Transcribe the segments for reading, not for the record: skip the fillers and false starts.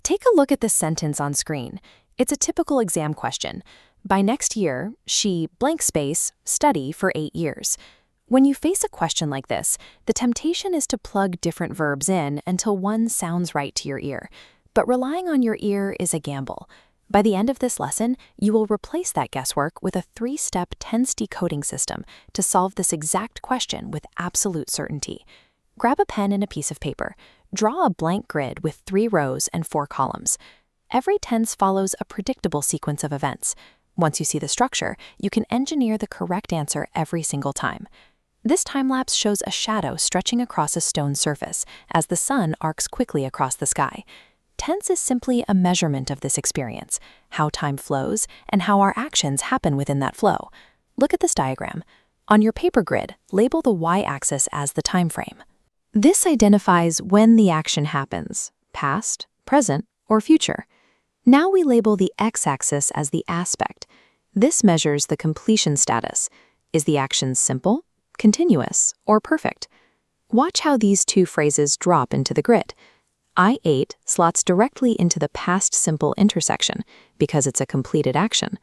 Take a look at the sentence on screen. It's a typical exam question. By next year, she blank space study for 8 years. When you face a question like this, the temptation is to plug different verbs in until one sounds right to your ear. But relying on your ear is a gamble. By the end of this lesson, you will replace that guesswork with a 3-step tense decoding system to solve this exact question with absolute certainty. Grab a pen and a piece of paper. Draw a blank grid with 3 rows and 4 columns. Every tense follows a predictable sequence of events. Once you see the structure, you can engineer the correct answer every single time. This time-lapse shows a shadow stretching across a stone surface as the sun arcs quickly across the sky. Tense is simply a measurement of this experience, how time flows, and how our actions happen within that flow. Look at this diagram. On your paper grid, label the y-axis as the time frame. This identifies when the action happens, past, present, or future. Now we label the x-axis as the aspect. This measures the completion status. Is the action simple, continuous, or perfect? Watch how these 2 phrases drop into the grid. I ate slots directly into the past simple intersection because it's a completed action.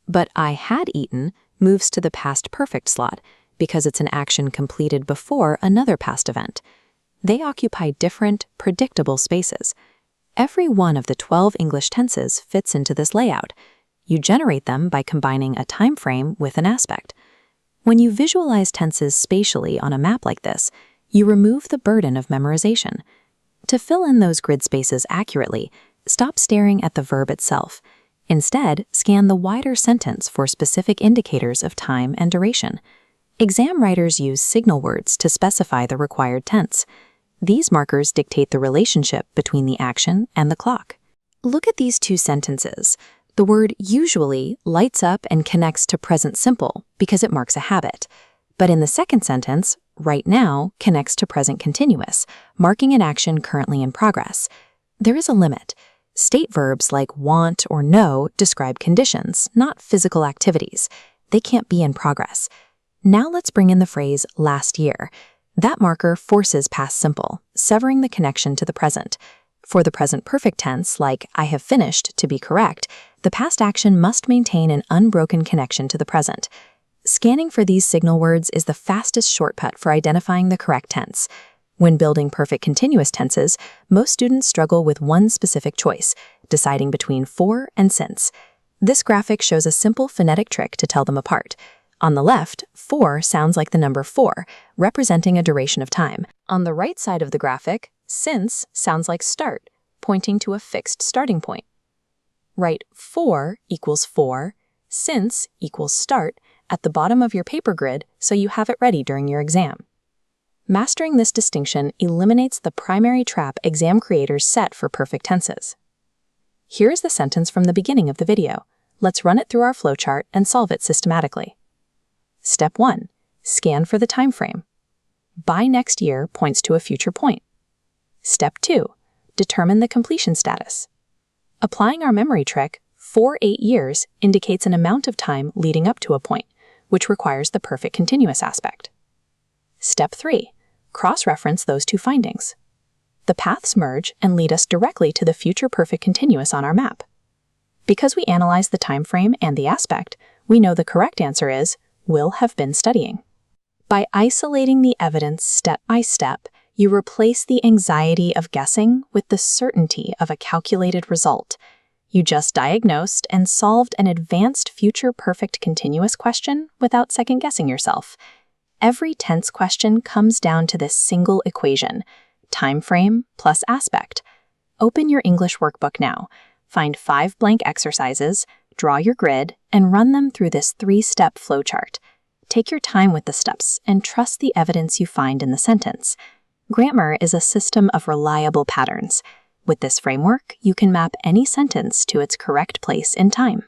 But I had eaten moves to the past perfect slot because it's an action completed before another past event. They occupy different, predictable spaces. Every one of the 12 English tenses fits into this layout. You generate them by combining a time frame with an aspect. When you visualize tenses spatially on a map like this, you remove the burden of memorization. To fill in those grid spaces accurately, stop staring at the verb itself. Instead, scan the wider sentence for specific indicators of time and duration. Exam writers use signal words to specify the required tense. These markers dictate the relationship between the action and the clock. Look at these 2 sentences. The word usually lights up and connects to present simple because it marks a habit. But in the second sentence, right now connects to present continuous, marking an action currently in progress. There is a limit. State verbs like want or know describe conditions, not physical activities. They can't be in progress. Now let's bring in the phrase last year. That marker forces past simple, severing the connection to the present. For the present perfect tense, like I have finished, to be correct, the past action must maintain an unbroken connection to the present. Scanning for these signal words is the fastest shortcut for identifying the correct tense. When building perfect continuous tenses, most students struggle with one specific choice, deciding between for and since. This graphic shows a simple phonetic trick to tell them apart. On the left, for sounds like the number 4, representing a duration of time. On the right side of the graphic, since sounds like start, pointing to a fixed starting point. Write for equals 4, since equals start at the bottom of your paper grid so you have it ready during your exam. Mastering this distinction eliminates the primary trap exam creators set for perfect tenses. Here is the sentence from the beginning of the video. Let's run it through our flowchart and solve it systematically. Step 1. Scan for the time frame. By next year points to a future point. Step 2. Determine the completion status. Applying our memory trick, for 8 years indicates an amount of time leading up to a point, which requires the perfect continuous aspect. Step 3. Cross-reference those 2 findings. The paths merge and lead us directly to the future perfect continuous on our map. Because we analyze the time frame and the aspect, we know the correct answer is will have been studying. By isolating the evidence step by step, you replace the anxiety of guessing with the certainty of a calculated result. You just diagnosed and solved an advanced future perfect continuous question without second-guessing yourself. Every tense question comes down to this single equation, time frame plus aspect. Open your English workbook now. Find 5 blank exercises, draw your grid, and run them through this 3-step flowchart. Take your time with the steps and trust the evidence you find in the sentence. Grammar is a system of reliable patterns. With this framework, you can map any sentence to its correct place in time.